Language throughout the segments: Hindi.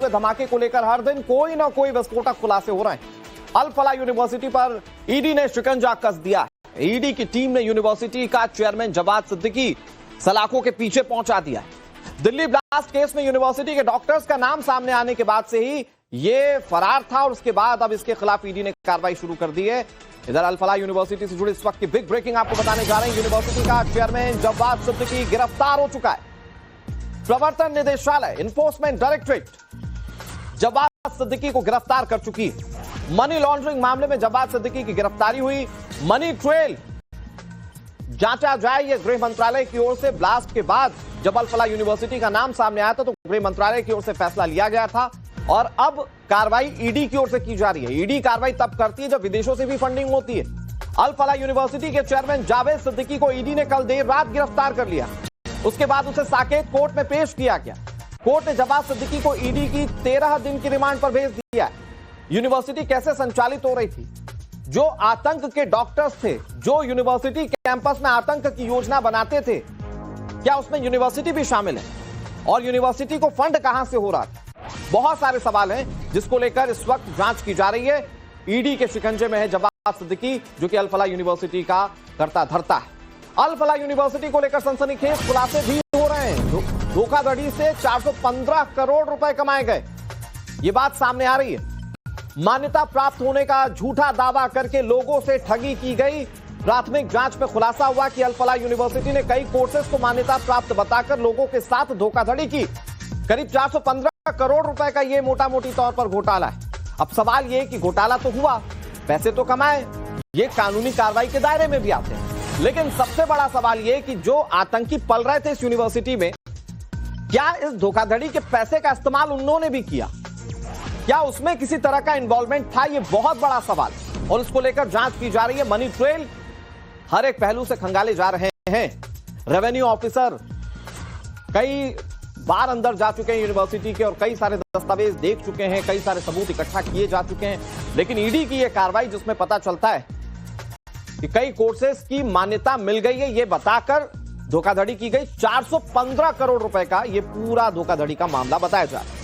हुए धमाके को लेकर हर दिन कोई ना कोई विस्फोटक खुलासे हो रहे हैं। अल फलाह यूनिवर्सिटी पर ईडी ने शिकंजा कस दिया। ईडी की टीम ने यूनिवर्सिटी का चेयरमैन जवाद सिद्दीकी सलाखों के पीछे पहुंचा दिया। दिल्ली ब्लास्ट केस में यूनिवर्सिटी के डॉक्टर्स का नाम सामने आने के बाद से ही ये फरार था और उसके बाद अब इसके खिलाफ ईडी ने कार्रवाई शुरू कर दी है। इधर अल फलाह यूनिवर्सिटी से जुड़ी इस वक्त की बिग ब्रेकिंग आपको बताने जा रहे हैं। यूनिवर्सिटी का चेयरमैन जवाद सिद्दीकी गिरफ्तार हो चुका है। प्रवर्तन निदेशालय इन्फोर्समेंट डायरेक्टरेट जवाद सिद्दीकी को गिरफ्तार कर चुकी है। मनी लॉन्ड्रिंग मामले में जवाद सिद्दीकी की गिरफ्तारी हुई। मनी ट्रेल जांचा जाए ये गृह मंत्रालय की ओर से। ब्लास्ट के बाद जब अल फलाह यूनिवर्सिटी का नाम सामने आया था तो गृह मंत्रालय की ओर से फैसला लिया गया था और अब कार्रवाई ईडी की ओर से की जा रही है। ईडी कार्रवाई तब करती है जब विदेशों से भी फंडिंग होती है। अल फलाह यूनिवर्सिटी के चेयरमैन जावेद सिद्दीकी को ईडी ने कल देर रात गिरफ्तार कर लिया। उसके बाद उसे साकेत कोर्ट में पेश किया गया। कोर्ट ने जवाद सिद्दीकी को ईडी की 13 दिन की रिमांड पर भेज दिया। यूनिवर्सिटी कैसे संचालित हो रही थी? जो आतंक के डॉक्टर्स थे, जो यूनिवर्सिटी कैंपस में आतंक की योजना बनाते थे, क्या उसमें यूनिवर्सिटी भी शामिल है? और यूनिवर्सिटी को फंड कहां से हो रहा था? बहुत सारे सवाल हैं जिसको लेकर इस वक्त जांच की जा रही है। ईडी के शिकंजे में है जवाद सिद्दीकी, जो कि अल फलाह यूनिवर्सिटी का करता धरता है। अल फलाह यूनिवर्सिटी को लेकर सनसनीखेज खुलासे भी हो रहे हैं। धोखाधड़ी से 415 करोड़ रुपए कमाए गए, ये बात सामने आ रही है। मान्यता प्राप्त होने का झूठा दावा करके लोगों से ठगी की गई। प्राथमिक जांच में खुलासा हुआ कि अल फलाह यूनिवर्सिटी ने कई कोर्सेज को मान्यता प्राप्त बताकर लोगों के साथ धोखाधड़ी की। करीब 415 करोड़ रुपए का यह मोटा मोटी तौर पर घोटाला है। अब सवाल यह कि घोटाला तो हुआ, पैसे तो कमाए, ये कानूनी कार्रवाई के दायरे में भी आते हैं। लेकिन सबसे बड़ा सवाल यह कि जो आतंकी पल रहे थे इस यूनिवर्सिटी में, क्या इस धोखाधड़ी के पैसे का इस्तेमाल उन्होंने भी किया? क्या उसमें किसी तरह का इन्वॉल्वमेंट था? यह बहुत बड़ा सवाल और इसको लेकर जांच की जा रही है। मनी ट्रेल हर एक पहलू से खंगाले जा रहे हैं। रेवेन्यू ऑफिसर कई बार अंदर जा चुके हैं यूनिवर्सिटी के और कई सारे दस्तावेज देख चुके हैं, कई सारे सबूत इकट्ठा किए जा चुके हैं। लेकिन ईडी की यह कार्रवाई जिसमें पता चलता है कि कई कोर्सेज की मान्यता मिल गई है, यह बताकर धोखाधड़ी की गई। 415 करोड़ रुपए का यह पूरा धोखाधड़ी का मामला बताया जा रहा है।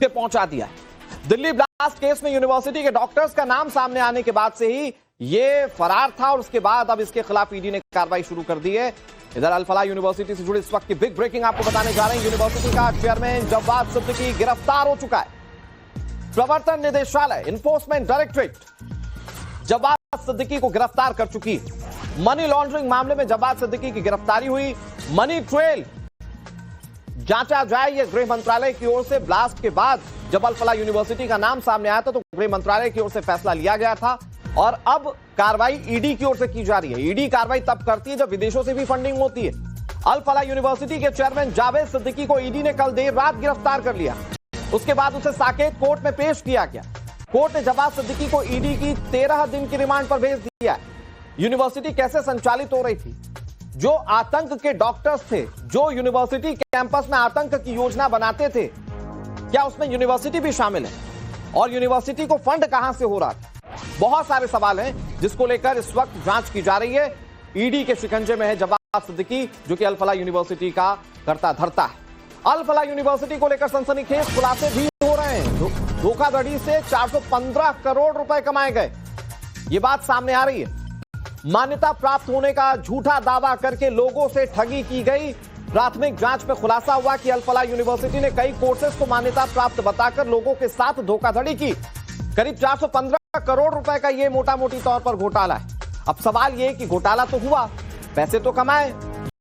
पहुंचा दिया है। दिल्ली ब्लास्ट केस में यूनिवर्सिटी के डॉक्टर्स का नाम सामने आने के बाद से ही ये फरार था और उसके बाद अब इसके खिलाफ ईडी ने कार्रवाई शुरू कर दी है। इधर अल फलाह यूनिवर्सिटी से जुड़ी इस वक्त की बिग ब्रेकिंग आपको बताने जा रहे हैं। यूनिवर्सिटी का चेयरमैन जवाद सिद्दीकी गिरफ्तार हो चुका है। प्रवर्तन निदेशालय इन्फोर्समेंट डायरेक्टरेट जवाद सिद्दीकी को गिरफ्तार कर चुकी है। मनी लॉन्ड्रिंग मामले में जवाद सिद्दीकी की गिरफ्तारी हुई। मनी ट्रेल जांचा जाए ये गृह मंत्रालय की ओर से। ब्लास्ट के बाद जब अल फलाह यूनिवर्सिटी का नाम सामने आया था तो गृह मंत्रालय की ओर से फैसला लिया गया था और अब कार्रवाई ईडी की ओर से की जा रही है। ईडी कार्रवाई तब करती है जब विदेशों से भी फंडिंग होती है। अल फलाह यूनिवर्सिटी के चेयरमैन जावेद सिद्दीकी को ईडी ने कल देर रात गिरफ्तार कर लिया। उसके बाद उसे साकेत कोर्ट में पेश किया गया। कोर्ट ने जवाद सिद्दीकी को ईडी की 13 दिन की रिमांड पर भेज दिया। यूनिवर्सिटी कैसे संचालित हो रही थी? जो आतंक के डॉक्टर्स थे, जो यूनिवर्सिटी कैंपस में आतंक की योजना बनाते थे, क्या उसमें यूनिवर्सिटी भी शामिल है? और यूनिवर्सिटी को फंड कहां से हो रहा था? बहुत सारे सवाल हैं जिसको लेकर इस वक्त जांच की जा रही है। ईडी के शिकंजे में है जवाद सिद्दीकी, जो कि अल फलाह यूनिवर्सिटी का करता धरता है। अल फलाह यूनिवर्सिटी को लेकर सनसनीखेज खुलासे भी हो रहे हैं। धोखाधड़ी से 415 करोड़ रुपए कमाए गए, ये बात सामने आ रही है। मान्यता प्राप्त होने का झूठा दावा करके लोगों से ठगी की गई। प्राथमिक जांच में खुलासा हुआ कि अल फलाह यूनिवर्सिटी ने कई कोर्सेज को मान्यता प्राप्त बताकर लोगों के साथ धोखाधड़ी की। करीब 415 करोड़ रुपए का यह मोटा मोटी तौर पर घोटाला है। अब सवाल यह कि घोटाला तो हुआ, पैसे तो कमाए,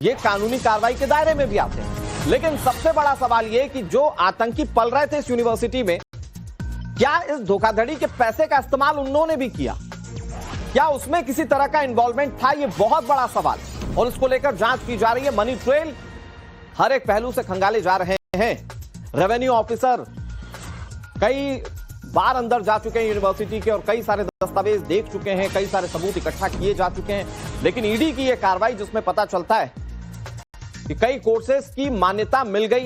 ये कानूनी कार्रवाई के दायरे में भी आते हैं। लेकिन सबसे बड़ा सवाल यह कि जो आतंकी पल रहे थे इस यूनिवर्सिटी में, क्या इस धोखाधड़ी के पैसे का इस्तेमाल उन्होंने भी किया? क्या उसमें किसी तरह का इन्वॉल्वमेंट था? यह बहुत बड़ा सवाल और इसको लेकर जांच की जा रही है। मनी ट्रेल हर एक पहलू से खंगाले जा रहे हैं। रेवेन्यू ऑफिसर कई बार अंदर जा चुके हैं यूनिवर्सिटी के और कई सारे दस्तावेज देख चुके हैं, कई सारे सबूत इकट्ठा किए जा चुके हैं। लेकिन ईडी की यह कार्रवाई जिसमें पता चलता है कि कई कोर्सेज की मान्यता मिल गई